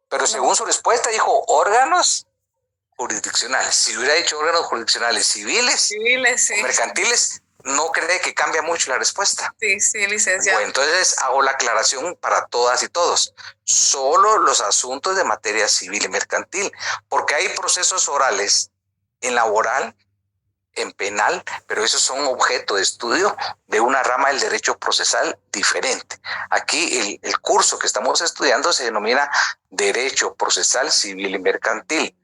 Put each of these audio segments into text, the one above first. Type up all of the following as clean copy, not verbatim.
Pero según su respuesta dijo órganos jurisdiccionales. Si hubiera dicho órganos jurisdiccionales civiles sí. o mercantiles, ¿no cree que cambia mucho la respuesta? Sí, licenciado. Bueno, entonces hago la aclaración para todas y todos. Solo los asuntos de materia civil y mercantil, porque hay procesos orales en laboral, en penal, pero esos son objeto de estudio de una rama del derecho procesal diferente. Aquí el curso que estamos estudiando se denomina Derecho Procesal Civil y Mercantil.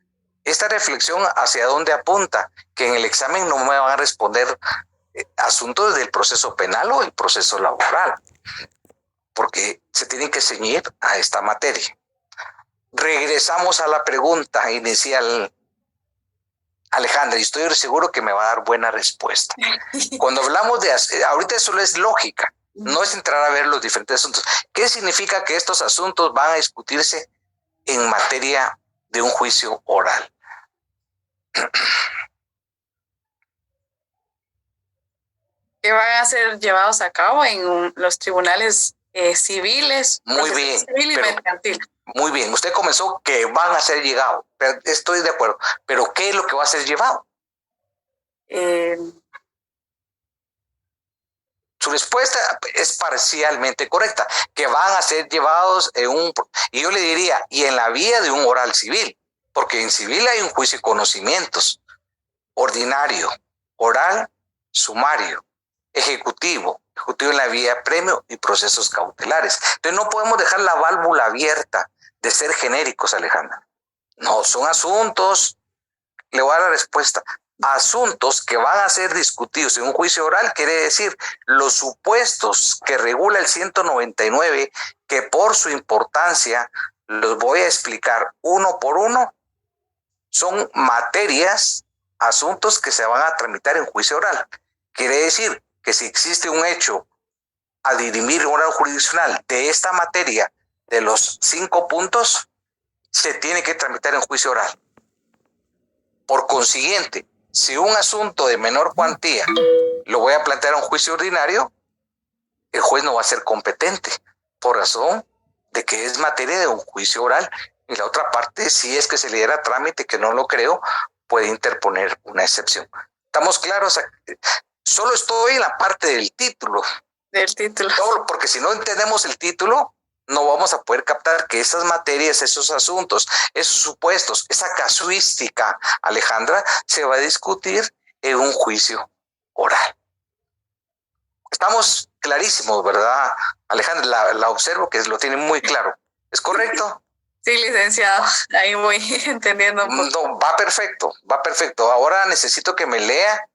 Esta reflexión hacia dónde apunta, que en el examen no me van a responder asuntos del proceso penal o el proceso laboral, porque se tienen que ceñir a esta materia. Regresamos a la pregunta inicial, Alejandra, y estoy seguro que me va a dar buena respuesta. Cuando hablamos de, ahorita eso es lógica, no es entrar a ver los diferentes asuntos. ¿Qué significa que estos asuntos van a discutirse en materia de un juicio oral? Que van a ser llevados a cabo en los tribunales civiles, muy bien, civil y mercantil. Muy bien, usted comenzó que van a ser llevados, estoy de acuerdo, pero ¿qué es lo que va a ser llevado? Su respuesta es parcialmente correcta, que van a ser llevados en un, y yo le diría, y en la vía de un oral civil, porque en civil hay un juicio de conocimientos, ordinario, oral, sumario, ejecutivo en la vía premio y procesos cautelares. Entonces no podemos dejar la válvula abierta de ser genéricos, Alejandra. No, son asuntos, le voy a dar la respuesta, asuntos que van a ser discutidos en un juicio oral, quiere decir los supuestos que regula el 199, que por su importancia los voy a explicar uno por uno, son materias, asuntos que se van a tramitar en juicio oral. Quiere decir que si existe un hecho a dirimir en oral jurisdiccional de esta materia, de los 5 puntos, se tiene que tramitar en juicio oral. Por consiguiente, si un asunto de menor cuantía lo voy a plantear a un juicio ordinario, el juez no va a ser competente, por razón de que es materia de un juicio oral. Y la otra parte, si es que se le diera trámite, que no lo creo, puede interponer una excepción. ¿Estamos claros? Solo estoy en la parte del título. Solo porque si no entendemos el título, no vamos a poder captar que esas materias, esos asuntos, esos supuestos, esa casuística, Alejandra, se va a discutir en un juicio oral. Estamos clarísimos, ¿verdad, Alejandra? La observo que lo tiene muy claro. ¿Es correcto? Sí, licenciado, ahí voy entendiendo un poco. No, va perfecto, va perfecto. Ahora necesito que me lea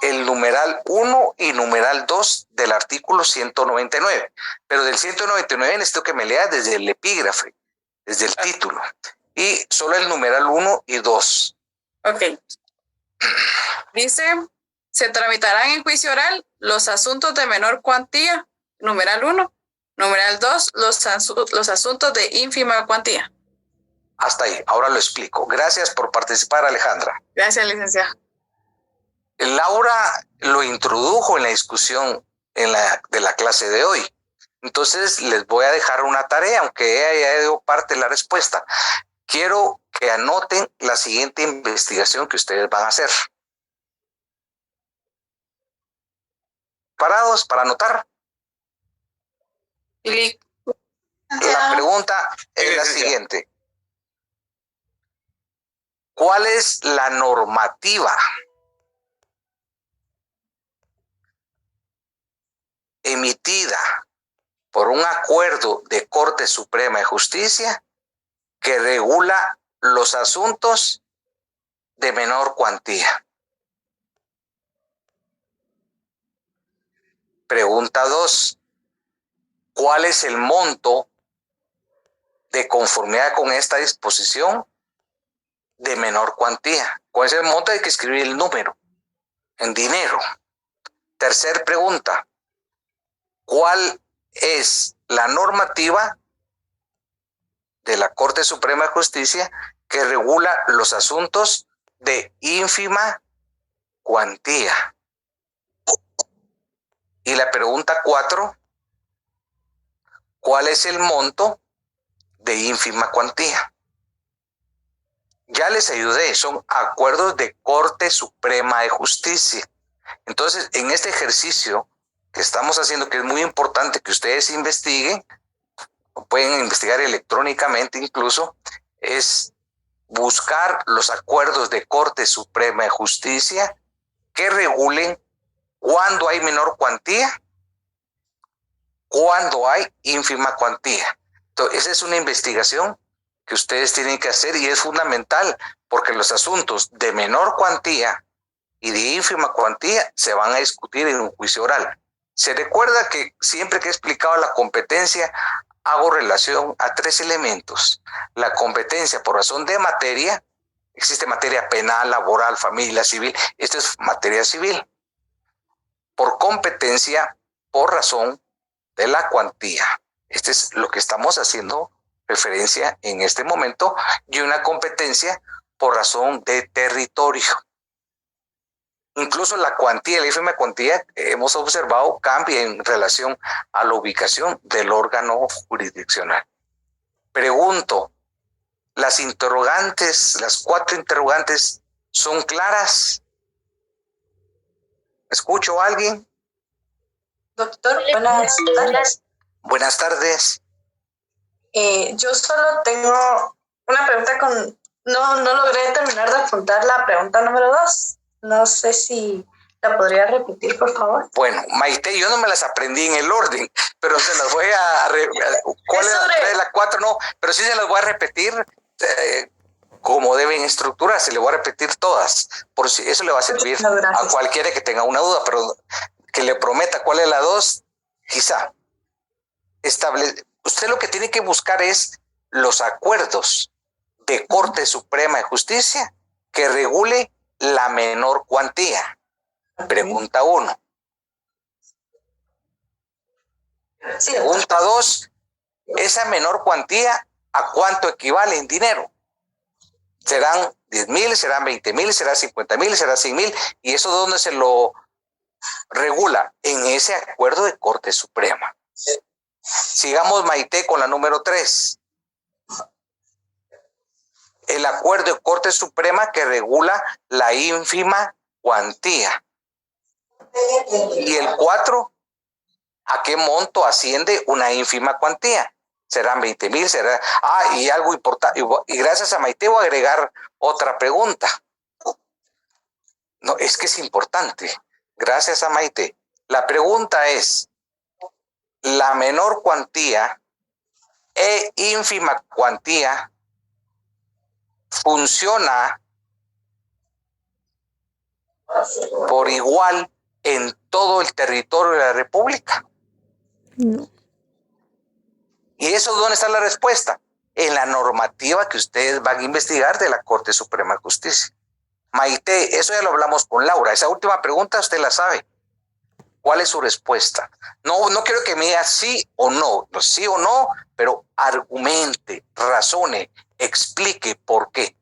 el numeral 1 y numeral 2 del artículo 199. Pero del 199 necesito que me lea desde el epígrafe, desde el título. Y solo el numeral 1 y 2. Ok. Dice, se tramitarán en juicio oral los asuntos de menor cuantía, numeral 1. Numeral 2, los asuntos de ínfima cuantía. Hasta ahí, ahora lo explico. Gracias por participar, Alejandra. Gracias, licenciada. Laura lo introdujo en la discusión de la clase de hoy. Entonces les voy a dejar una tarea, aunque ella ya dio parte de la respuesta. Quiero que anoten la siguiente investigación que ustedes van a hacer. ¿Parados para anotar? La pregunta es la siguiente. ¿Cuál es la normativa emitida por un acuerdo de Corte Suprema de Justicia que regula los asuntos de menor cuantía? Pregunta 2. ¿Cuál es el monto de conformidad con esta disposición de menor cuantía? ¿Cuál es el monto? Hay que escribir el número en dinero. Tercer pregunta. ¿Cuál es la normativa de la Corte Suprema de Justicia que regula los asuntos de ínfima cuantía? Y la pregunta 4, ¿cuál es el monto de ínfima cuantía. Ya les ayudé, son acuerdos de Corte Suprema de Justicia. Entonces, en este ejercicio que estamos haciendo, que es muy importante que ustedes investiguen, o pueden investigar electrónicamente incluso, es buscar los acuerdos de Corte Suprema de Justicia que regulen cuándo hay menor cuantía, cuándo hay ínfima cuantía. Entonces, esa es una investigación que ustedes tienen que hacer y es fundamental porque los asuntos de menor cuantía y de ínfima cuantía se van a discutir en un juicio oral. Se recuerda que siempre que he explicado la competencia hago relación a 3 elementos. La competencia por razón de materia, existe materia penal, laboral, familiar, civil, esto es materia civil. Por competencia por razón de la cuantía. Este es lo que estamos haciendo referencia en este momento, y una competencia por razón de territorio. Incluso la cuantía, la ínfima cuantía, hemos observado cambia en relación a la ubicación del órgano jurisdiccional. Pregunto, ¿las interrogantes, las 4 interrogantes, son claras? ¿Escucho a alguien? Doctor, buenas tardes. Buenas tardes. Yo solo tengo una pregunta no logré terminar de apuntar la pregunta número 2. No sé si la podría repetir, por favor. Bueno, Maite, yo no me las aprendí en el orden, pero se las voy a... ¿Cuál es la 4? No, pero sí se las voy a repetir como deben estructurarse. Le voy a repetir todas, por si eso le va a servir a cualquiera que tenga una duda, pero que le prometa cuál es la 2, quizá. Usted lo que tiene que buscar es los acuerdos de Corte Suprema de Justicia que regule la menor cuantía. Pregunta 1. Sí. Pregunta 2. Esa menor cuantía, ¿a cuánto equivale en dinero? ¿Serán 10,000, serán 20,000, será 50,000, será 100,000? ¿Y eso dónde se lo regula? En ese acuerdo de Corte Suprema. Sigamos, Maite, con la número 3. El acuerdo de Corte Suprema que regula la ínfima cuantía. Y el 4, ¿a qué monto asciende una ínfima cuantía? ¿Serán 20,000? ¿Será? Y algo importante, y gracias a Maite voy a agregar otra pregunta. No, es que es importante. Gracias a Maite. La pregunta es, ¿la menor cuantía e ínfima cuantía funciona por igual en todo el territorio de la República? No. ¿Y eso dónde está la respuesta? En la normativa que ustedes van a investigar de la Corte Suprema de Justicia. Maite, eso ya lo hablamos con Laura. Esa última pregunta usted la sabe. ¿Cuál es su respuesta? No quiero que me diga sí o no, pero argumente, razone, explique por qué.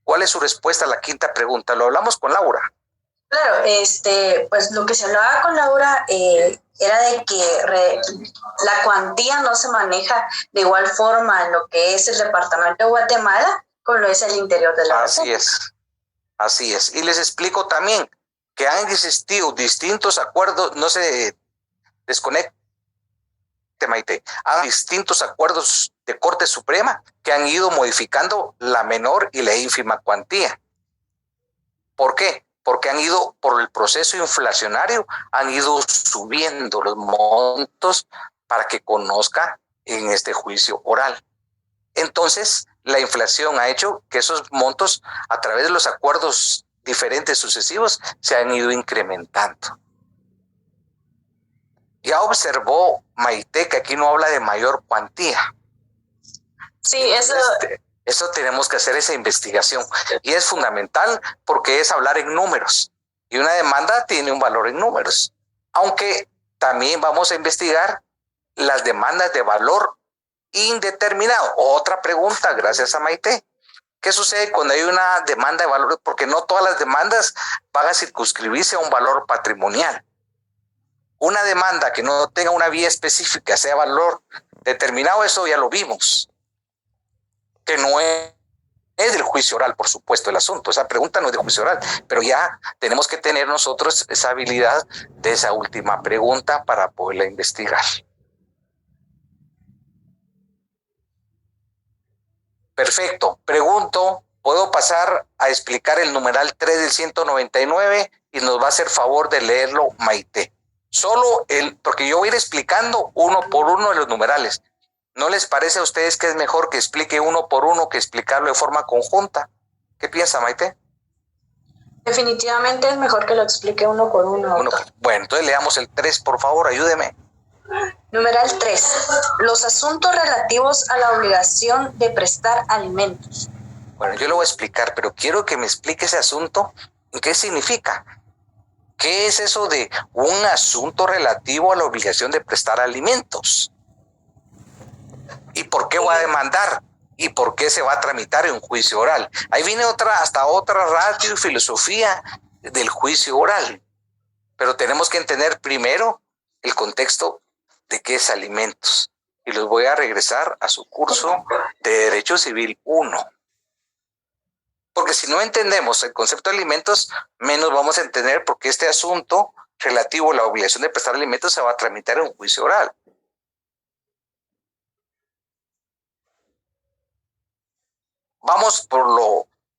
¿Cuál es su respuesta a la 5ª pregunta? Lo hablamos con Laura. Claro, pues lo que se hablaba con Laura era de que la cuantía no se maneja de igual forma en lo que es el departamento de Guatemala como lo es el interior de la República. Así es. Y les explico también que han existido distintos acuerdos, no se desconecte, Maite, hay distintos acuerdos de Corte Suprema que han ido modificando la menor y la ínfima cuantía. ¿Por qué? Porque han ido, por el proceso inflacionario, han ido subiendo los montos para que conozca en este juicio oral. Entonces, la inflación ha hecho que esos montos, a través de los acuerdos diferentes sucesivos, se han ido incrementando. Ya observó Maite que aquí no habla de mayor cuantía. Sí, eso tenemos que hacer esa investigación. Y es fundamental porque es hablar en números. Y una demanda tiene un valor en números. Aunque también vamos a investigar las demandas de valor indeterminado. Otra pregunta, gracias a Maite. ¿Qué sucede cuando hay una demanda de valor? Porque no todas las demandas van a circunscribirse a un valor patrimonial. Una demanda que no tenga una vía específica, sea valor determinado, eso ya lo vimos. que no es del juicio oral, por supuesto, el asunto. Esa pregunta no es de juicio oral, pero ya tenemos que tener nosotros esa habilidad de esa última pregunta para poderla investigar. Perfecto. Pregunto, ¿puedo pasar a explicar el numeral 3 del 199? Y nos va a hacer favor de leerlo Maite. Solo porque yo voy a ir explicando uno por uno de los numerales. ¿No les parece a ustedes que es mejor que explique uno por uno que explicarlo de forma conjunta? ¿Qué piensa, Maite? Definitivamente es mejor que lo explique uno por uno. Bueno, entonces leamos el 3, por favor, ayúdeme. Numeral 3. Los asuntos relativos a la obligación de prestar alimentos. Bueno, yo lo voy a explicar, pero quiero que me explique ese asunto. ¿Qué significa? ¿Qué es eso de un asunto relativo a la obligación de prestar alimentos? ¿Y por qué voy a demandar? ¿Y por qué se va a tramitar en un juicio oral? Ahí viene hasta otra ratio y filosofía del juicio oral. Pero tenemos que entender primero el contexto de qué es alimentos. Y los voy a regresar a su curso de Derecho Civil 1. Porque si no entendemos el concepto de alimentos, menos vamos a entender por qué este asunto relativo a la obligación de prestar alimentos se va a tramitar en un juicio oral. Vamos por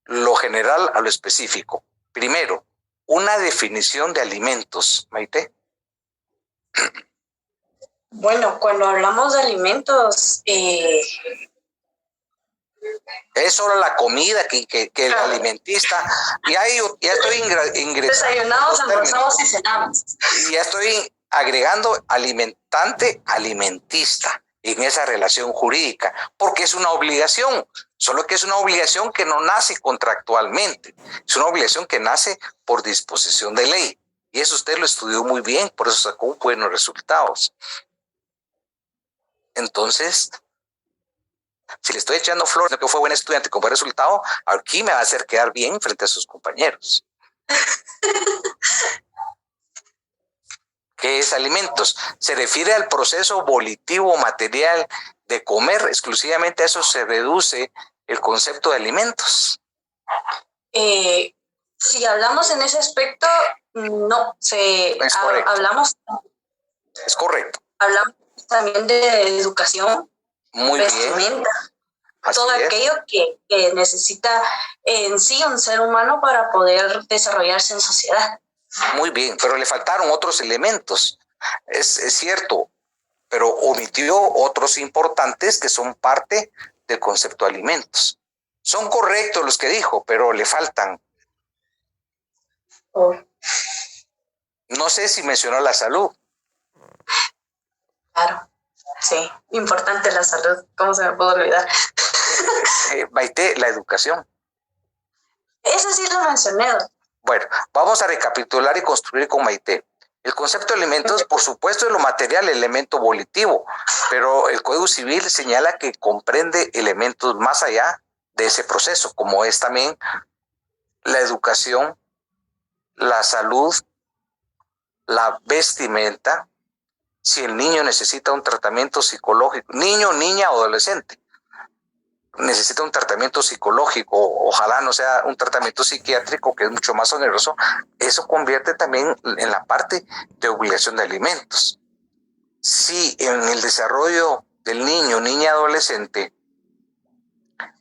lo general a lo específico. Primero, una definición de alimentos, Maite. Bueno, cuando hablamos de alimentos, es solo la comida que el alimentista. Ya estoy ingresando. Desayunamos, almorzamos y cenamos. Y ya estoy agregando alimentante, alimentista en esa relación jurídica, porque es una obligación, solo que es una obligación que no nace contractualmente, es una obligación que nace por disposición de ley. Y eso usted lo estudió muy bien, por eso sacó buenos resultados. Entonces, si le estoy echando flores, que fue buen estudiante con buen resultado, aquí me va a hacer quedar bien frente a sus compañeros. ¿Qué es alimentos? Se refiere al proceso volitivo material de comer. Exclusivamente a eso se reduce el concepto de alimentos. Si hablamos en ese aspecto, no. Hablamos. Es correcto. Hablamos también de educación. Muy vestimenta, bien. Todo aquello que necesita en sí un ser humano para poder desarrollarse en sociedad. Muy bien, pero le faltaron otros elementos. Es cierto, pero omitió otros importantes que son parte del concepto de alimentos. Son correctos los que dijo, pero le faltan. No sé si mencionó la salud. Claro, sí, importante la salud. ¿Cómo se me puede olvidar? Maite, la educación. Eso sí lo mencioné. Bueno, vamos a recapitular y construir con Maite. El concepto de elementos, por supuesto, es lo material, el elemento volitivo, pero el Código Civil señala que comprende elementos más allá de ese proceso, como es también la educación, la salud, la vestimenta, si el niño necesita un tratamiento psicológico, niño, niña o adolescente, necesita un tratamiento psicológico, ojalá no sea un tratamiento psiquiátrico, que es mucho más oneroso, eso convierte también en la parte de obligación de alimentos. Si en el desarrollo del niño, niña, adolescente,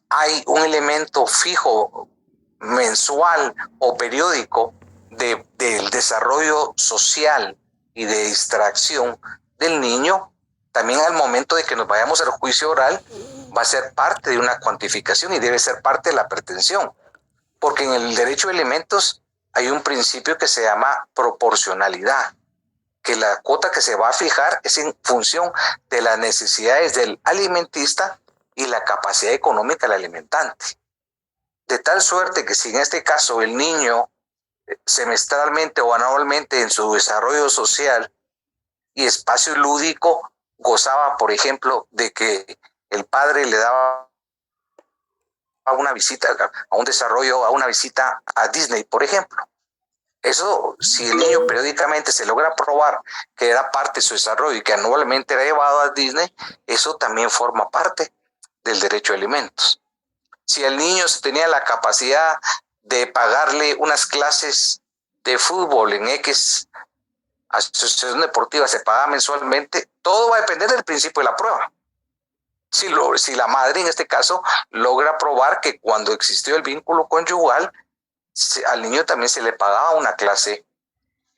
hay un elemento fijo, mensual o periódico del desarrollo social y de distracción del niño, también al momento de que nos vayamos al juicio oral, va a ser parte de una cuantificación y debe ser parte de la pretensión. Porque en el derecho de elementos hay un principio que se llama proporcionalidad, que la cuota que se va a fijar es en función de las necesidades del alimentista y la capacidad económica del alimentante. De tal suerte que si en este caso el niño semestralmente o anualmente en su desarrollo social y espacio lúdico gozaba, por ejemplo, de que el padre le daba una visita a un desarrollo, a una visita a Disney, por ejemplo. Eso, si el niño periódicamente se logra probar que era parte de su desarrollo y que anualmente era llevado a Disney, eso también forma parte del derecho de alimentos. si el niño tenía la capacidad de pagarle unas clases de fútbol en X asociación deportiva, se paga mensualmente, todo va a depender del principio de la prueba. Si la madre en este caso logra probar que cuando existió el vínculo conyugal, al niño también se le pagaba una clase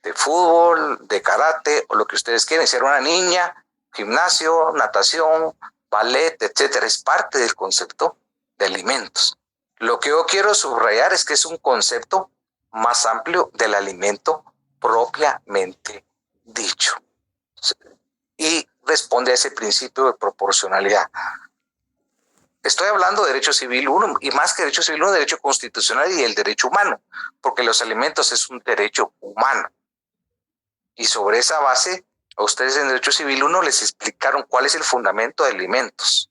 de fútbol, de karate o lo que ustedes quieran. Si era una niña, gimnasio, natación, ballet, etcétera, es parte del concepto de alimentos. Lo que yo quiero subrayar es que es un concepto más amplio del alimento propiamente dicho y responde a ese principio de proporcionalidad. Estoy hablando de derecho civil 1 y más que derecho civil 1, derecho constitucional y el derecho humano, porque los alimentos es un derecho humano. Y sobre esa base, a ustedes en derecho civil 1 les explicaron cuál es el fundamento de alimentos.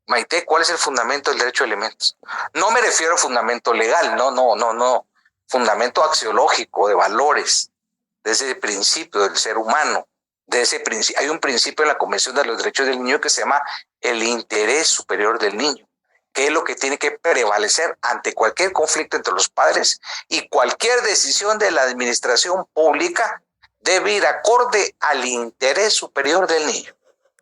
Maite, ¿cuál es el fundamento del derecho de alimentos? No me refiero al fundamento legal, no. Fundamento axiológico, de valores, de ese principio del ser humano. Hay un principio en la Convención de los Derechos del Niño que se llama el interés superior del niño, que es lo que tiene que prevalecer ante cualquier conflicto entre los padres, y cualquier decisión de la administración pública debe ir acorde al interés superior del niño.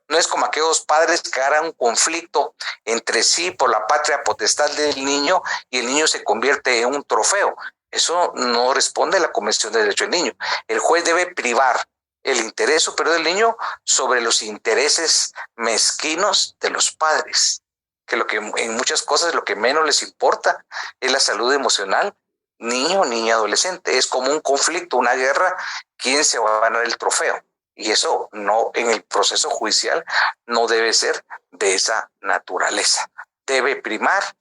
No es como aquellos padres que hagan un conflicto entre sí por la patria potestad del niño y el niño se convierte en un trofeo. Eso no responde a la Convención de Derechos del Niño. El juez debe privar el interés superior del niño sobre los intereses mezquinos de los padres, que en muchas cosas lo que menos les importa es la salud emocional, niño, niña, adolescente. Es como un conflicto, una guerra, quién se va a ganar el trofeo. Y eso no, en el proceso judicial no debe ser de esa naturaleza. Debe primar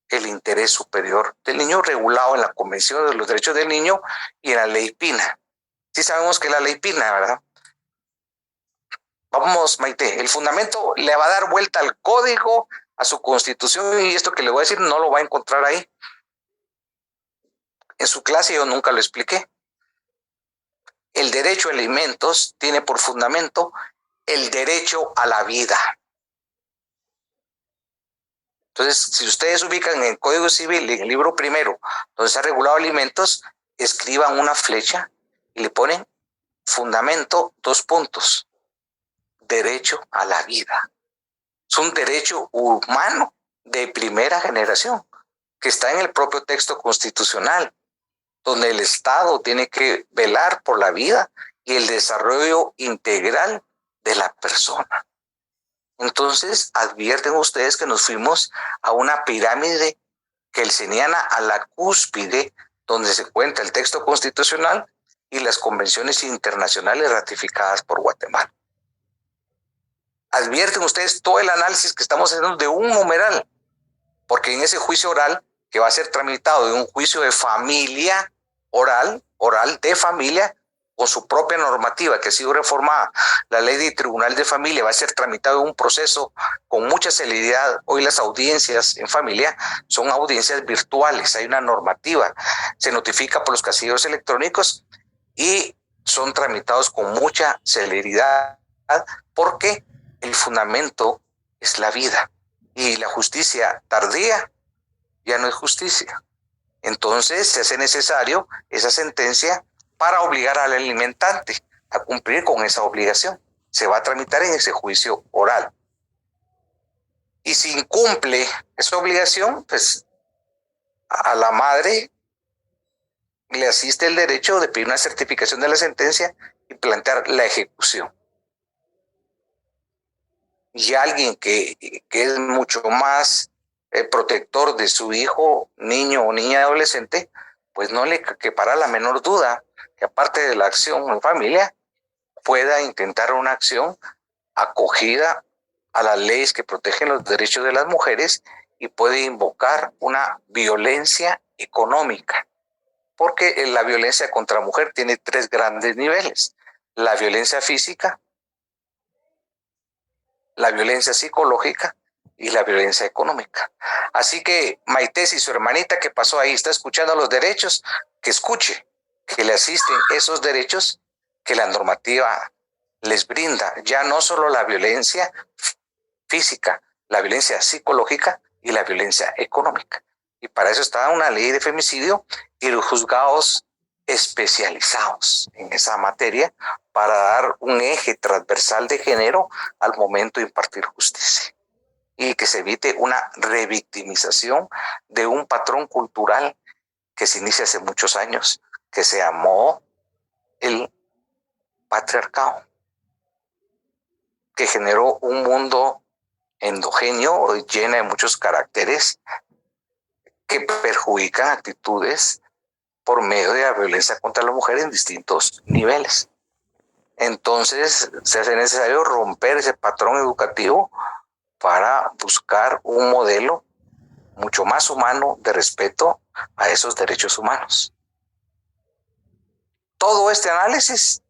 el interés superior del niño regulado en la Convención de los Derechos del Niño y en la Ley Pina. Sí sabemos que es la Ley Pina, ¿verdad? Vamos, Maite, el fundamento le va a dar vuelta al código, a su constitución, y esto que le voy a decir no lo va a encontrar ahí. En su clase yo nunca lo expliqué. El derecho a alimentos tiene por fundamento el derecho a la vida. Entonces, si ustedes ubican en el Código Civil, en el libro primero, donde se ha regulado alimentos, escriban una flecha y le ponen fundamento, 2 puntos, derecho a la vida. Es un derecho humano de primera generación que está en el propio texto constitucional, donde el Estado tiene que velar por la vida y el desarrollo integral de la persona. Entonces, advierten ustedes que nos fuimos a una pirámide kelseniana, a la cúspide, donde se cuenta el texto constitucional y las convenciones internacionales ratificadas por Guatemala. Advierten ustedes todo el análisis que estamos haciendo de un numeral, porque en ese juicio oral, que va a ser tramitado de un juicio de familia oral de familia, con su propia normativa que ha sido reformada, la ley de tribunal de familia, va a ser tramitado en un proceso con mucha celeridad. Hoy las audiencias en familia son audiencias virtuales, hay una normativa, se notifica por los casilleros electrónicos y son tramitados con mucha celeridad porque el fundamento es la vida y la justicia tardía ya no es justicia. Entonces se hace necesario esa sentencia para obligar al alimentante a cumplir con esa obligación. Se va a tramitar en ese juicio oral. Y si incumple esa obligación, pues a la madre le asiste el derecho de pedir una certificación de la sentencia y plantear la ejecución. Y alguien que es mucho más protector de su hijo, niño o niña adolescente, pues no le quepará la menor duda que aparte de la acción en familia, pueda intentar una acción acogida a las leyes que protegen los derechos de las mujeres y puede invocar una violencia económica, porque la violencia contra la mujer tiene 3 grandes niveles: la violencia física, la violencia psicológica y la violencia económica. Así que Maite, si su hermanita que pasó ahí está escuchando los derechos, que escuche, que le asisten esos derechos que la normativa les brinda, ya no solo la violencia física, la violencia psicológica y la violencia económica. Y para eso está una ley de femicidio y los juzgados especializados en esa materia para dar un eje transversal de género al momento de impartir justicia y que se evite una revictimización de un patrón cultural que se inicia hace muchos años, que se llamó el patriarcado, que generó un mundo endogéneo lleno de muchos caracteres que perjudican actitudes por medio de la violencia contra la mujer en distintos niveles. Entonces se hace necesario romper ese patrón educativo para buscar un modelo mucho más humano de respeto a esos derechos humanos. Todo este análisis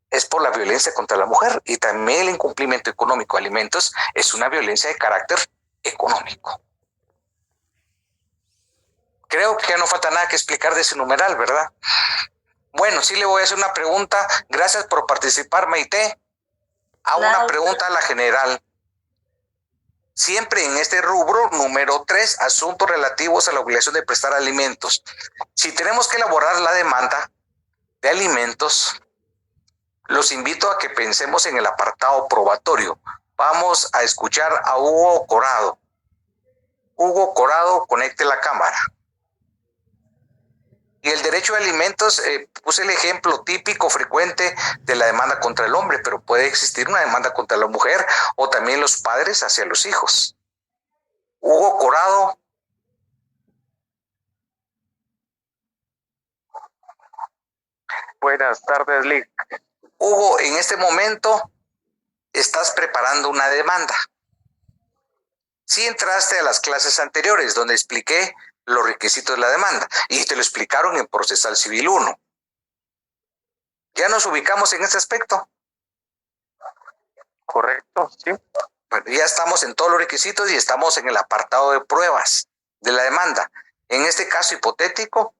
es por la violencia contra la mujer y también el incumplimiento económico de alimentos es una violencia de carácter económico. Creo que no falta nada que explicar de ese numeral, ¿verdad? Bueno, sí le voy a hacer una pregunta. Gracias por participar, Maite. Hago una pregunta a la general. Siempre en este rubro, número 3, asuntos relativos a la obligación de prestar alimentos. Si tenemos que elaborar la demanda de alimentos, los invito a que pensemos en el apartado probatorio. Vamos a escuchar a Hugo Corado. Hugo Corado, conecte la cámara. Y el derecho de alimentos, puse el ejemplo típico, frecuente de la demanda contra el hombre, pero puede existir una demanda contra la mujer o también los padres hacia los hijos. Hugo Corado. Buenas tardes, Lick. Hugo, en este momento estás preparando una demanda. Sí entraste a las clases anteriores donde expliqué los requisitos de la demanda y te lo explicaron en Procesal Civil 1. ¿Ya nos ubicamos en ese aspecto? Correcto, sí. Bueno, ya estamos en todos los requisitos y estamos en el apartado de pruebas de la demanda. En este caso hipotético,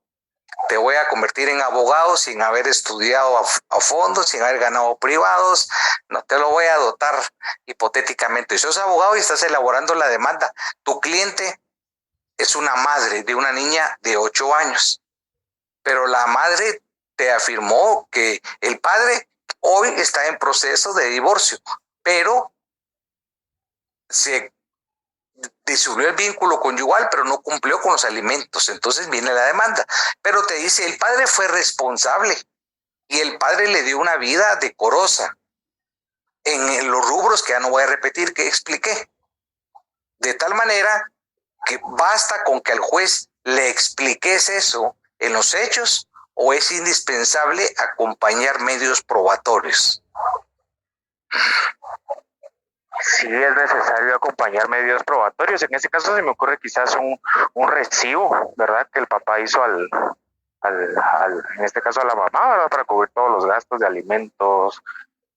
te voy a convertir en abogado sin haber estudiado a fondo, sin haber ganado privados. No te lo voy a dotar hipotéticamente. Si sos abogado y estás elaborando la demanda, tu cliente es una madre de una niña de 8 años, pero la madre te afirmó que el padre hoy está en proceso de divorcio, pero se disolvió el vínculo conyugal, pero no cumplió con los alimentos. Entonces viene la demanda, pero te dice el padre fue responsable y el padre le dio una vida decorosa en los rubros que ya no voy a repetir que expliqué, de tal manera que basta con que al juez le expliques eso en los hechos o es indispensable acompañar medios probatorios. Sí, es necesario acompañar medios probatorios. En este caso se me ocurre quizás un recibo, ¿verdad? Que el papá hizo en este caso a la mamá, ¿verdad? Para cubrir todos los gastos de alimentos,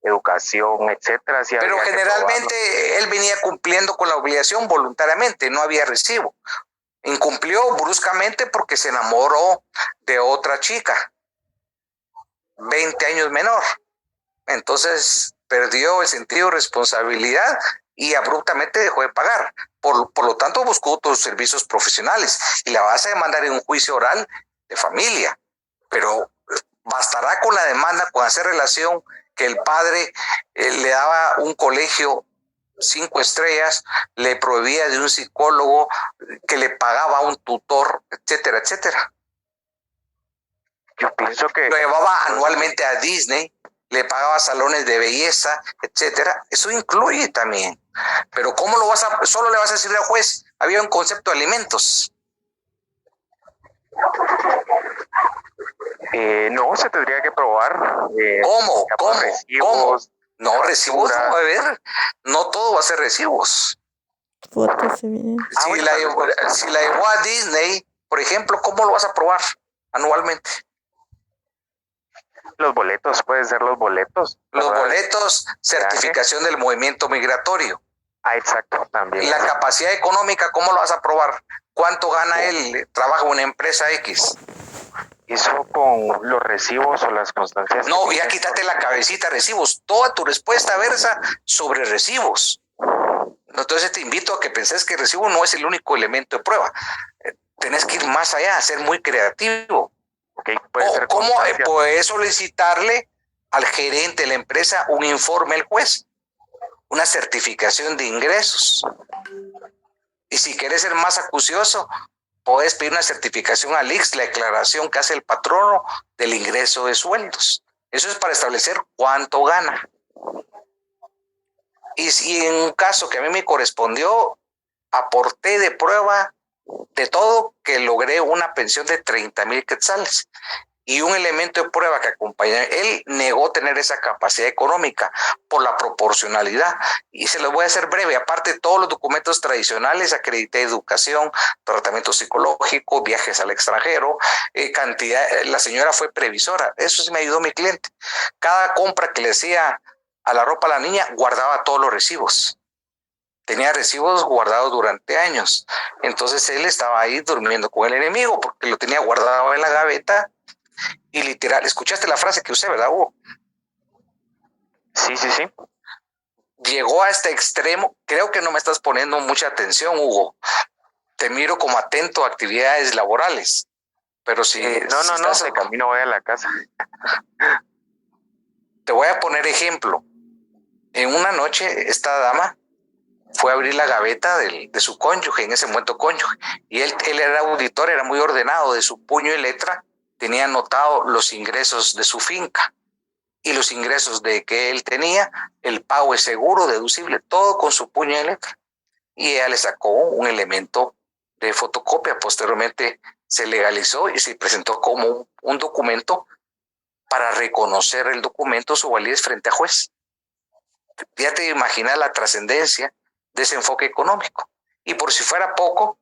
educación, etcétera. Sí, pero generalmente él venía cumpliendo con la obligación voluntariamente, no había recibo. Incumplió bruscamente porque se enamoró de otra chica, 20 años menor. Entonces perdió el sentido de responsabilidad y abruptamente dejó de pagar. Por lo tanto, buscó otros servicios profesionales y la vas a demandar en un juicio oral de familia. Pero bastará con la demanda, con hacer relación que el padre le daba un colegio 5 estrellas, le proveía de un psicólogo, que le pagaba a un tutor, etcétera, etcétera. Yo pienso que lo llevaba anualmente a Disney, le pagaba salones de belleza, etcétera. Eso incluye también. Pero ¿cómo lo solo le vas a decir al juez? Había un concepto de alimentos. No, se tendría que probar. ¿Cómo? Recibos, ¿Cómo? No, recibos no va a haber. No todo va a ser recibos. Si la llevó a Disney, por ejemplo, ¿cómo lo vas a probar anualmente? Los boletos, pueden ser los boletos. Los boletos, certificación del movimiento migratorio. Ah, exacto, también. Y la capacidad económica, ¿cómo lo vas a probar? ¿Cuánto gana él? ¿Trabaja en una empresa X? Eso con los recibos o las constancias. No, ya quítate la cabecita, recibos. Toda tu respuesta versa sobre recibos. Entonces te invito a que penses que el recibo no es el único elemento de prueba. Tenés que ir más allá, ser muy creativo. Okay, puede ser ¿Cómo puedes solicitarle al gerente de la empresa un informe al juez? Una certificación de ingresos. Y si quieres ser más acucioso, puedes pedir una certificación al IX, la declaración que hace el patrono del ingreso de sueldos. Eso es para establecer cuánto gana. Y si en un caso que a mí me correspondió, aporté de prueba de todo que logré una pensión de 30,000 quetzales. Y un elemento de prueba que acompaña, él negó tener esa capacidad económica por la proporcionalidad. Y se los voy a hacer breve. Aparte de todos los documentos tradicionales, acredité educación, tratamiento psicológico, viajes al extranjero, cantidad. La señora fue previsora. Eso sí me ayudó mi cliente. Cada compra que le hacía a la ropa a la niña, guardaba todos los recibos. Tenía recibos guardados durante años. Entonces él estaba ahí durmiendo con el enemigo porque lo tenía guardado en la gaveta. Y literal, escuchaste la frase que usé, ¿verdad, Hugo? Sí. Llegó a este extremo. Creo que no me estás poniendo mucha atención, Hugo. Te miro como atento a actividades laborales. Pero si... no, de camino voy a la casa. Te voy a poner ejemplo. En una noche, esta dama fue a abrir la gaveta de su cónyuge, en ese momento cónyuge. Y él era auditor, era muy ordenado, de su puño y letra. Tenía anotado los ingresos de su finca y los ingresos de que él tenía, el pago es seguro, deducible, todo con su puño de letra. Y ella le sacó un elemento de fotocopia. Posteriormente se legalizó y se presentó como un documento para reconocer el documento, su validez frente a juez. Ya te imaginas la trascendencia de ese enfoque económico. Y por si fuera poco,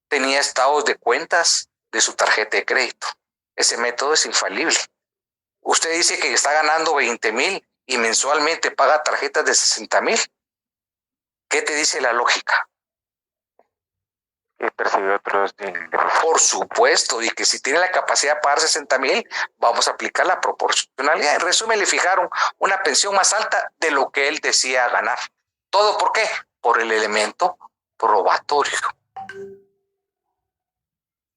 tenía estados de cuentas de su tarjeta de crédito. Ese método es infalible. Usted dice que está ganando 20,000 y mensualmente paga tarjetas de 60,000. ¿Qué te dice la lógica? Que percibe otros ingresos. Por supuesto, y que si tiene la capacidad de pagar 60,000, vamos a aplicar la proporcionalidad. En resumen, le fijaron una pensión más alta de lo que él decía ganar. ¿Todo por qué? Por el elemento probatorio.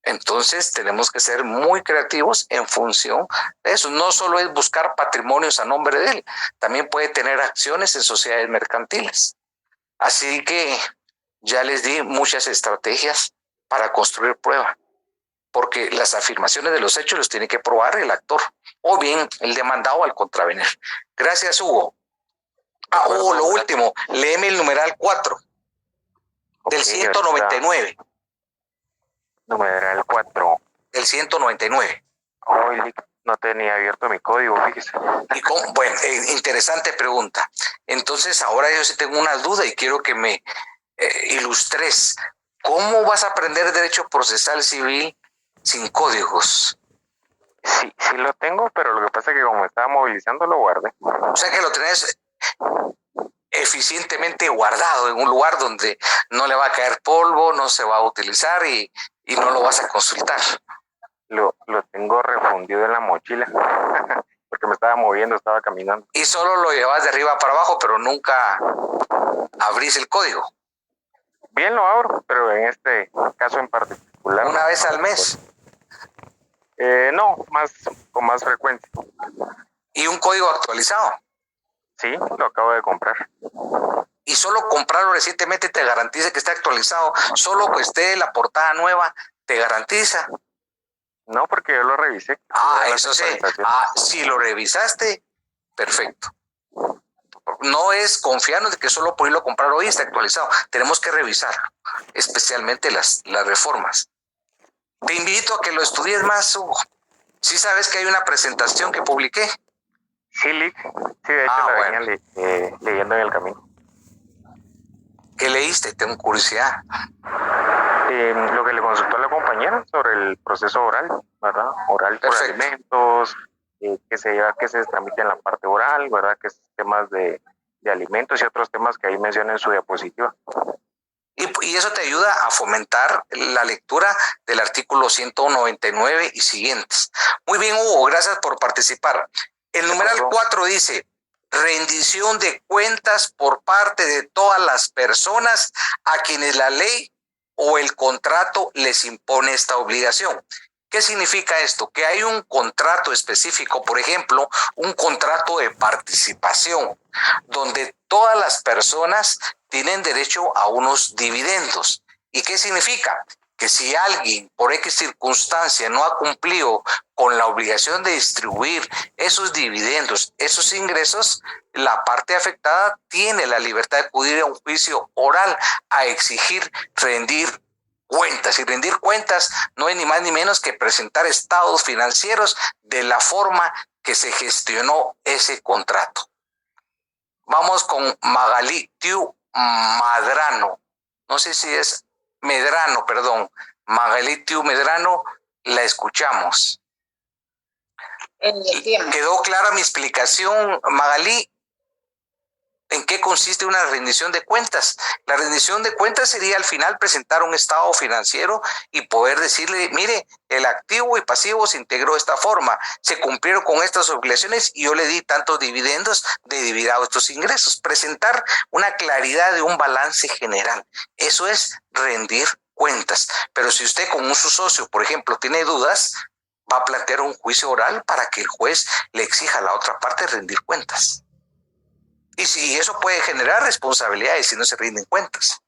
Entonces tenemos que ser muy creativos en función de eso. No solo es buscar patrimonios a nombre de él, también puede tener acciones en sociedades mercantiles. Así que ya les di muchas estrategias para construir prueba, porque las afirmaciones de los hechos los tiene que probar el actor o bien el demandado al contravenir. Gracias, Hugo. Hugo, lo último, léeme el numeral 4 del 199. Numeral 4. Del 199. Hoy no tenía abierto mi código, fíjese. Bueno, interesante pregunta. Entonces, ahora yo sí tengo una duda y quiero que me ilustres. ¿Cómo vas a aprender derecho procesal civil sin códigos? Sí lo tengo, pero lo que pasa es que como estaba movilizando lo guardé. O sea que lo tenés eficientemente guardado en un lugar donde no le va a caer polvo, no se va a utilizar y no lo vas a consultar. Lo tengo refundido en la mochila porque me estaba moviendo, estaba caminando. Y solo lo llevas de arriba para abajo, pero nunca abrís el código. Bien lo abro, pero en este caso en particular. ¿Una vez al mes? No, con más frecuencia. ¿Y un código actualizado? Sí, lo acabo de comprar. Y solo comprarlo recientemente te garantiza que esté actualizado. Solo que esté la portada nueva te garantiza. No, porque yo lo revisé. Eso sí. Si lo revisaste, perfecto. No es confiarnos de que solo por irlo a comprar hoy está actualizado. Tenemos que revisar, especialmente las reformas. Te invito a que lo estudies más, Hugo. ¿Sí sabes que hay una presentación que publiqué? Sí, Lick. Sí, de hecho la venía leyendo en el camino. ¿Qué leíste? Tengo curiosidad. Lo que le consultó a la compañera sobre el proceso oral, ¿verdad? Oral por alimentos, que se tramite en la parte oral, ¿verdad? Que es temas de alimentos y otros temas que ahí menciona en su diapositiva. Y eso te ayuda a fomentar la lectura del artículo 199 y siguientes. Muy bien, Hugo, gracias por participar. El numeral 4 dice, rendición de cuentas por parte de todas las personas a quienes la ley o el contrato les impone esta obligación. ¿Qué significa esto? Que hay un contrato específico, por ejemplo, un contrato de participación, donde todas las personas tienen derecho a unos dividendos. ¿Y qué significa? Que si alguien por X circunstancia no ha cumplido con la obligación de distribuir esos dividendos, esos ingresos, la parte afectada tiene la libertad de acudir a un juicio oral a exigir rendir cuentas. Y rendir cuentas no es ni más ni menos que presentar estados financieros de la forma que se gestionó ese contrato. Vamos con Magalí Tiu Madrano. No sé si es Medrano, perdón. Magalí Tiu Medrano, la escuchamos. ¿Quedó clara mi explicación, Magalí? ¿En qué consiste una rendición de cuentas? La rendición de cuentas sería al final presentar un estado financiero y poder decirle, mire, el activo y pasivo se integró de esta forma, se cumplieron con estas obligaciones y yo le di tantos dividendos debido a estos ingresos. Presentar una claridad de un balance general. Eso es rendir cuentas. Pero si usted con su socio, por ejemplo, tiene dudas, va a plantear un juicio oral para que el juez le exija a la otra parte rendir cuentas. Y si eso puede generar responsabilidades si no se rinden cuentas.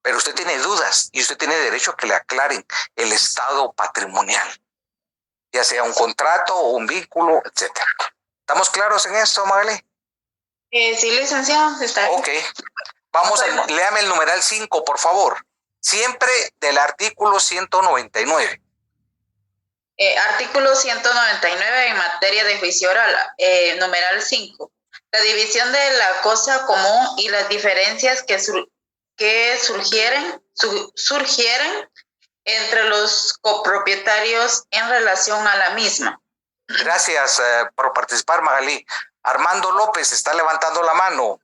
Pero usted tiene dudas y usted tiene derecho a que le aclaren el estado patrimonial, ya sea un contrato o un vínculo, etcétera. ¿Estamos claros en esto, Magali? Sí, licenciado, está bien. Ok. Léame el numeral 5, por favor. Siempre del artículo 199. Artículo 199 en materia de juicio oral, numeral 5. La división de la cosa común y las diferencias que surgieren entre los copropietarios en relación a la misma. Gracias por participar, Magalí. Armando López está levantando la mano.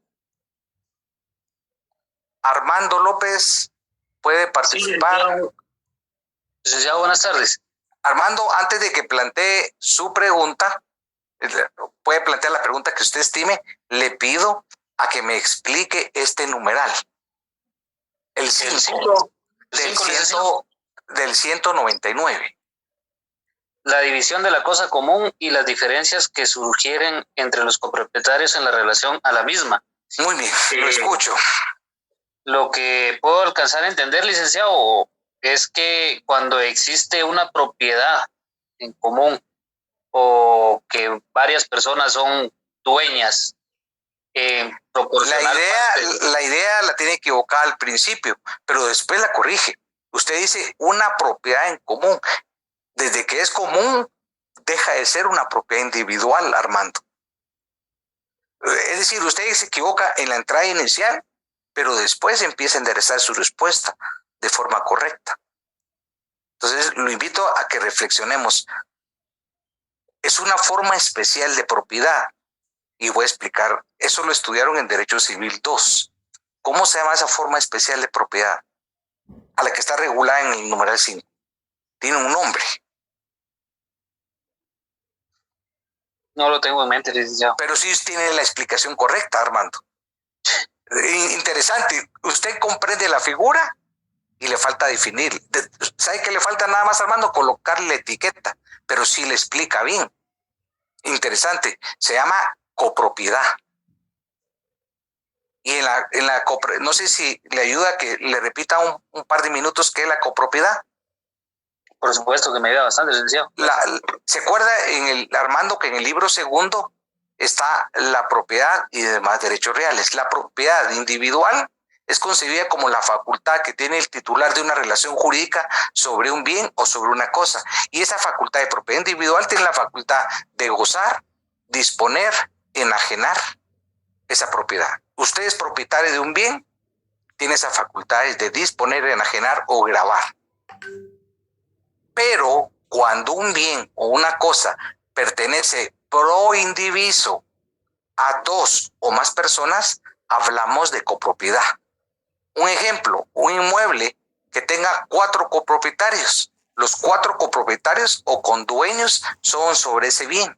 Armando López puede participar. Sí, licenciado, buenas tardes. Armando, antes de que plantee su pregunta, puede plantear la pregunta que usted estime, le pido a que me explique este numeral. El 5 del 199. La división de la cosa común y las diferencias que surgieren entre los copropietarios en la relación a la misma. Muy bien, lo escucho. Lo que puedo alcanzar a entender, licenciado, es que cuando existe una propiedad en común o que varias personas son dueñas, la idea la tiene equivocada al principio, pero después la corrige. Usted dice una propiedad en común. Desde que es común, deja de ser una propiedad individual, Armando. Es decir, usted se equivoca en la entrada inicial, pero después empieza a enderezar su respuesta de forma correcta. Entonces, lo invito a que reflexionemos. Es una forma especial de propiedad. Y voy a explicar, eso lo estudiaron en Derecho Civil 2. ¿Cómo se llama esa forma especial de propiedad? A la que está regulada en el numeral 5. Tiene un nombre. No lo tengo en mente, licenciado. Pero sí tiene la explicación correcta, Armando. Interesante. Usted comprende la figura y le falta definir. ¿Sabe qué le falta nada más, Armando? Colocarle la etiqueta, pero sí le explica bien. Interesante. Se llama copropiedad. Y no sé si le ayuda que le repita un par de minutos qué es la copropiedad. Por supuesto que me ayuda bastante, licenciado. ¿Se acuerda, Armando, que en el libro segundo está la propiedad y demás derechos reales? La propiedad individual es concebida como la facultad que tiene el titular de una relación jurídica sobre un bien o sobre una cosa. Y esa facultad de propiedad individual tiene la facultad de gozar, disponer, enajenar esa propiedad. Usted es propietario de un bien, tiene esa facultad de disponer, enajenar o gravar. Pero cuando un bien o una cosa pertenece pro indiviso a dos o más personas, hablamos de copropiedad. Un ejemplo, un inmueble que tenga 4 copropietarios. Los 4 copropietarios o condueños son sobre ese bien.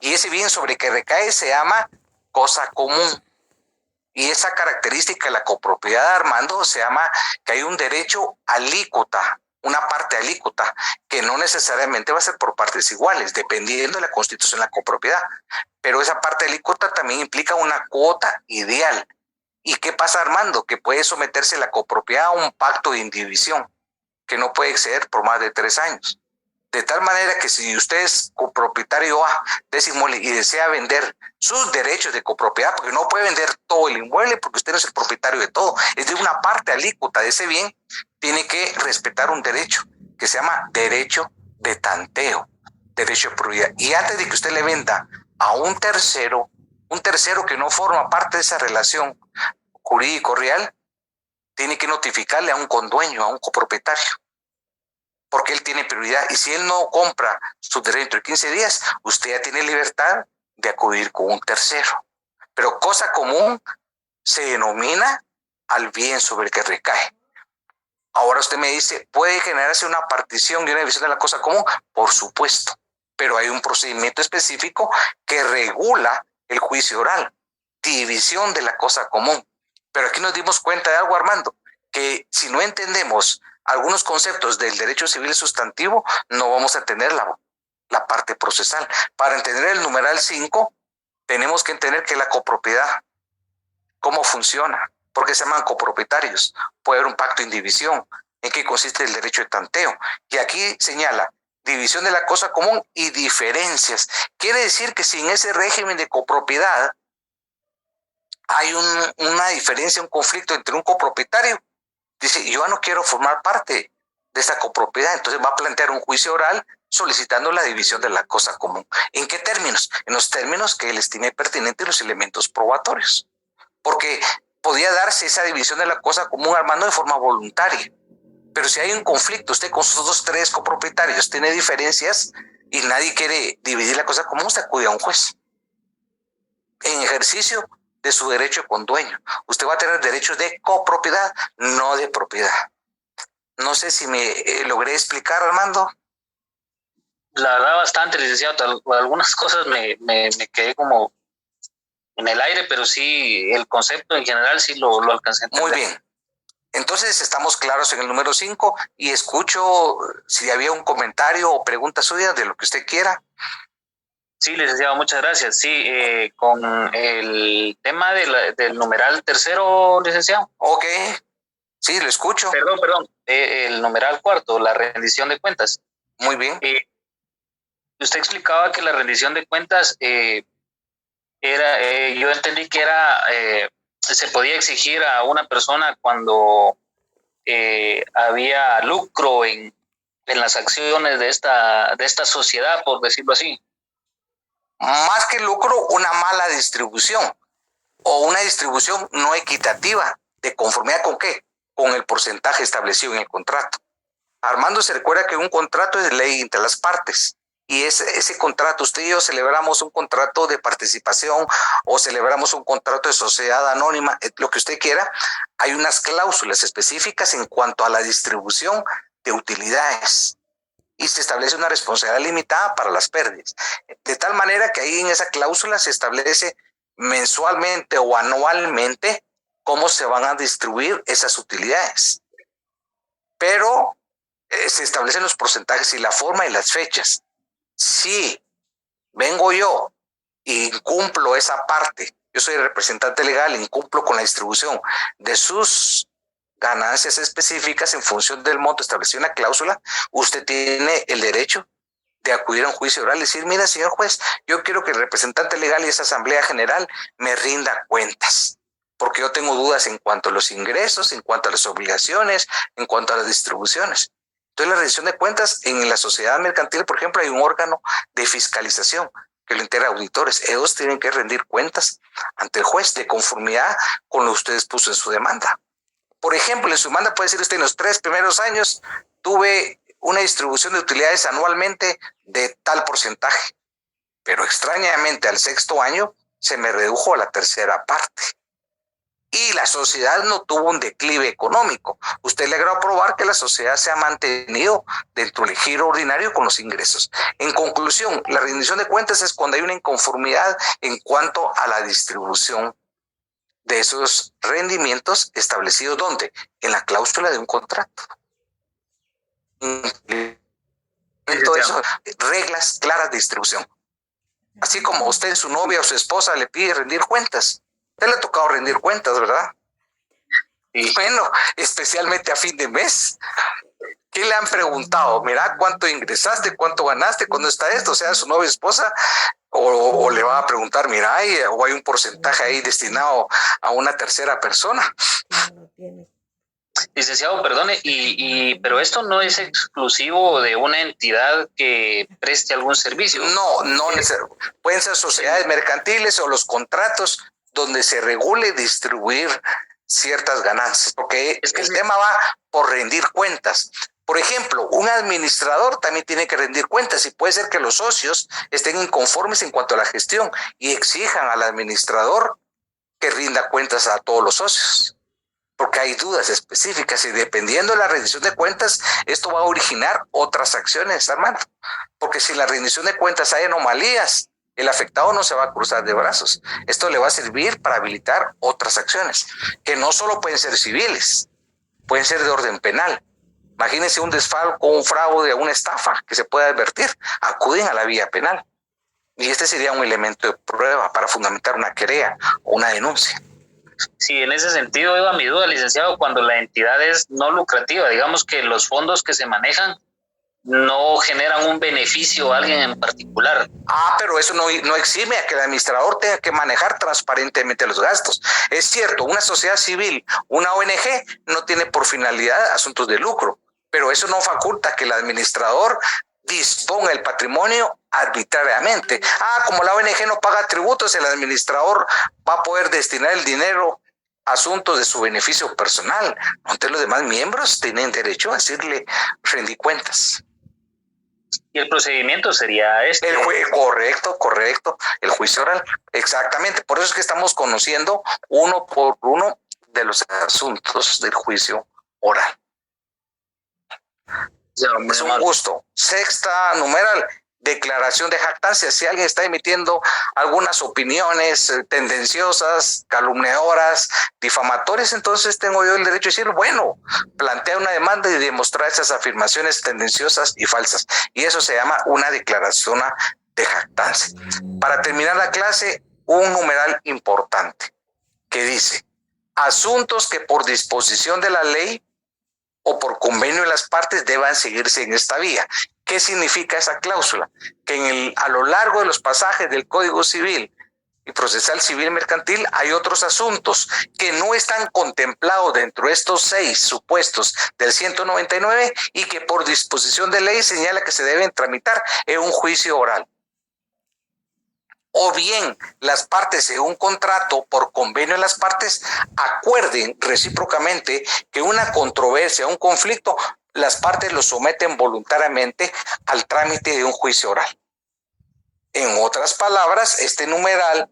Y ese bien sobre que recae se llama cosa común. Y esa característica de la copropiedad, Armando, se llama que hay un derecho alícuota, una parte alícuota, que no necesariamente va a ser por partes iguales, dependiendo de la constitución de la copropiedad. Pero esa parte alícuota también implica una cuota ideal. ¿Y qué pasa, Armando? Que puede someterse la copropiedad a un pacto de indivisión, que no puede exceder por más de 3 años. De tal manera que si usted es copropietario A de ese inmueble y desea vender sus derechos de copropiedad, porque no puede vender todo el inmueble porque usted no es el propietario de todo, es de una parte alícuota de ese bien, tiene que respetar un derecho que se llama derecho de tanteo, derecho de propiedad. Y antes de que usted le venda a un tercero que no forma parte de esa relación jurídico-real, tiene que notificarle a un condueño, a un copropietario, porque él tiene prioridad. Y si él no compra su derecho dentro de 15 días, usted ya tiene libertad de acudir con un tercero. Pero cosa común se denomina al bien sobre el que recae. Ahora usted me dice, ¿puede generarse una partición y una división de la cosa común? Por supuesto, pero hay un procedimiento específico que regula el juicio oral, división de la cosa común. Pero aquí nos dimos cuenta de algo, Armando, que si no entendemos algunos conceptos del derecho civil sustantivo, no vamos a entender la parte procesal. Para entender el numeral 5, tenemos que entender que la copropiedad, cómo funciona, por qué se llaman copropietarios, puede haber un pacto de indivisión, en qué consiste el derecho de tanteo. Y aquí señala división de la cosa común y diferencias. Quiere decir que si en ese régimen de copropiedad hay una diferencia, un conflicto entre un copropietario, dice, yo no quiero formar parte de esta copropiedad, entonces va a plantear un juicio oral solicitando la división de la cosa común. ¿En qué términos? En los términos que él estime pertinentes los elementos probatorios. Porque podía darse esa división de la cosa común, Armando, de forma voluntaria. Pero si hay un conflicto, usted con sus otros 3 copropietarios tiene diferencias y nadie quiere dividir la cosa común, usted acude a un juez. En ejercicio de su derecho con dueño. Usted va a tener derechos de copropiedad, no de propiedad. No sé si me logré explicar, Armando. La verdad, bastante, licenciado. Algunas cosas me quedé como en el aire, pero sí, el concepto en general sí lo alcancé a entender. Muy bien. Entonces estamos claros en el número 5 y escucho si había un comentario o pregunta suya de lo que usted quiera. Sí, licenciado, muchas gracias. Sí, con el tema del numeral 3, licenciado. Ok, sí, lo escucho. Perdón. El numeral 4, la rendición de cuentas. Muy bien. Usted explicaba que la rendición de cuentas era, yo entendí que se podía exigir a una persona cuando había lucro en las acciones de esta sociedad, por decirlo así. Más que lucro, una mala distribución o una distribución no equitativa, de conformidad con qué, con el porcentaje establecido en el contrato. Armando se recuerda que un contrato es ley entre las partes y ese contrato, usted y yo celebramos un contrato de participación o celebramos un contrato de sociedad anónima, lo que usted quiera, hay unas cláusulas específicas en cuanto a la distribución de utilidades. Y se establece una responsabilidad limitada para las pérdidas. De tal manera que ahí en esa cláusula se establece mensualmente o anualmente cómo se van a distribuir esas utilidades. Pero se establecen los porcentajes y la forma y las fechas. Si vengo yo e incumplo esa parte, yo soy el representante legal, incumplo con la distribución de sus ganancias específicas en función del monto establecido en la cláusula, usted tiene el derecho de acudir a un juicio oral y decir, mira, señor juez, yo quiero que el representante legal y esa asamblea general me rinda cuentas, porque yo tengo dudas en cuanto a los ingresos, en cuanto a las obligaciones, en cuanto a las distribuciones. Entonces, la rendición de cuentas en la sociedad mercantil, por ejemplo, hay un órgano de fiscalización que lo integra auditores. Ellos tienen que rendir cuentas ante el juez de conformidad con lo que usted puso en su demanda. Por ejemplo, en su demanda puede decir usted, en los 3 primeros años tuve una distribución de utilidades anualmente de tal porcentaje, pero extrañamente al 6º año se me redujo a la 1/3 parte. y la sociedad no tuvo un declive económico. Usted logró probar que la sociedad se ha mantenido dentro del giro ordinario con los ingresos. En conclusión, la rendición de cuentas es cuando hay una inconformidad en cuanto a la distribución de esos rendimientos establecidos, ¿dónde? En la cláusula de un contrato. Todo eso, reglas claras de distribución. Así como usted, su novia o su esposa le pide rendir cuentas. Usted le ha tocado rendir cuentas, ¿verdad? Y bueno, especialmente a fin de mes. ¿Qué le han preguntado? Mira, ¿cuánto ingresaste? ¿Cuánto ganaste? ¿Cuándo está esto? O sea, su novia o esposa, o le va a preguntar, mira, o hay un porcentaje ahí destinado a una tercera persona. Licenciado, perdone, pero esto no es exclusivo de una entidad que preste algún servicio. No necesariamente. Pueden ser sociedades mercantiles o los contratos donde se regule distribuir ciertas ganancias, porque es que el tema va por rendir cuentas. Por ejemplo, un administrador también tiene que rendir cuentas y puede ser que los socios estén inconformes en cuanto a la gestión y exijan al administrador que rinda cuentas a todos los socios, porque hay dudas específicas y dependiendo de la rendición de cuentas, esto va a originar otras acciones, hermano, porque si en la rendición de cuentas hay anomalías, el afectado no se va a cruzar de brazos. Esto le va a servir para habilitar otras acciones, que no solo pueden ser civiles, pueden ser de orden penal. Imagínense un desfalco, un fraude, una estafa que se pueda advertir, acuden a la vía penal. Y este sería un elemento de prueba para fundamentar una querella o una denuncia. Sí, en ese sentido iba mi duda, licenciado, cuando la entidad es no lucrativa, digamos que los fondos que se manejan no generan un beneficio a alguien en particular. Pero eso no exime a que el administrador tenga que manejar transparentemente los gastos. Es cierto, una sociedad civil, una ONG, no tiene por finalidad asuntos de lucro, pero eso no faculta que el administrador disponga el patrimonio arbitrariamente. Como la ONG no paga tributos, el administrador va a poder destinar el dinero a asuntos de su beneficio personal. Entonces los demás miembros tienen derecho a decirle rendí cuentas. Y el procedimiento sería este. Correcto. El juicio oral. Exactamente. Por eso es que estamos conociendo uno por uno de los asuntos del juicio oral. Es un gusto. Sexta numeral, declaración de jactancia. Si alguien está emitiendo algunas opiniones tendenciosas, calumniadoras, difamatorias, entonces tengo yo el derecho de decir, bueno, plantea una demanda y demostrar esas afirmaciones tendenciosas y falsas. Y eso se llama una declaración de jactancia. Para terminar la clase, un numeral importante que dice, asuntos que por disposición de la ley o por convenio de las partes deban seguirse en esta vía. ¿Qué significa esa cláusula? Que a lo largo de los pasajes del Código Civil y Procesal Civil Mercantil hay otros asuntos que no están contemplados dentro de estos 6 supuestos del 199 y que por disposición de ley señala que se deben tramitar en un juicio oral. O bien las partes en un contrato por convenio de las partes acuerden recíprocamente que una controversia, un conflicto, las partes lo someten voluntariamente al trámite de un juicio oral. En otras palabras, este numeral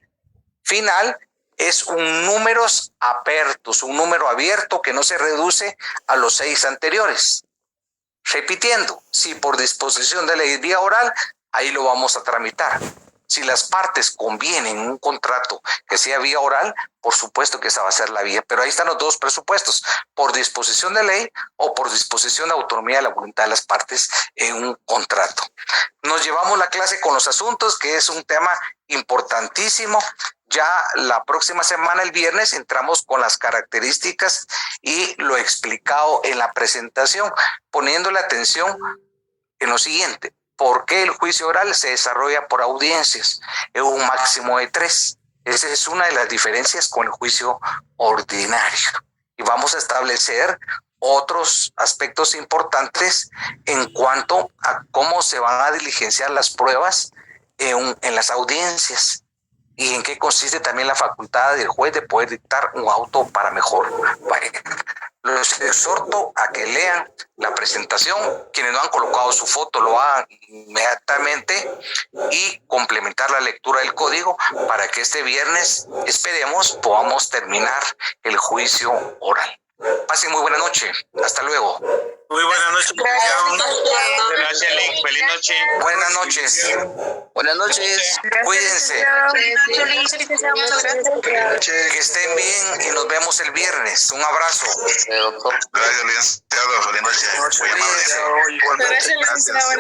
final es un números apertos, un número abierto que no se reduce a los 6 anteriores. Repitiendo, si por disposición de ley vía oral, ahí lo vamos a tramitar. Si las partes convienen en un contrato que sea vía oral, por supuesto que esa va a ser la vía, pero ahí están los dos presupuestos, por disposición de ley o por disposición de autonomía de la voluntad de las partes en un contrato. Nos llevamos la clase con los asuntos, que es un tema importantísimo. Ya la próxima semana, el viernes, entramos con las características y lo explicado en la presentación, poniendo la atención en lo siguiente. ¿Por qué el juicio oral se desarrolla por audiencias? Es un máximo de 3. Esa es una de las diferencias con el juicio ordinario. Y vamos a establecer otros aspectos importantes en cuanto a cómo se van a diligenciar las pruebas en las audiencias y en qué consiste también la facultad del juez de poder dictar un auto para mejor Los exhorto a que lean la presentación. Quienes no han colocado su foto lo hagan inmediatamente y complementar la lectura del código para que este viernes, esperemos, podamos terminar el juicio oral. Pasen muy buena noche. Hasta luego. Muy buenas noches. Gracias, Link. Feliz noche. Buenas noches. Buenas noches. Cuídense. Que estén bien y nos vemos el viernes. Un abrazo. Gracias, licenciado. Feliz noche. Muy amable. Gracias, licenciado.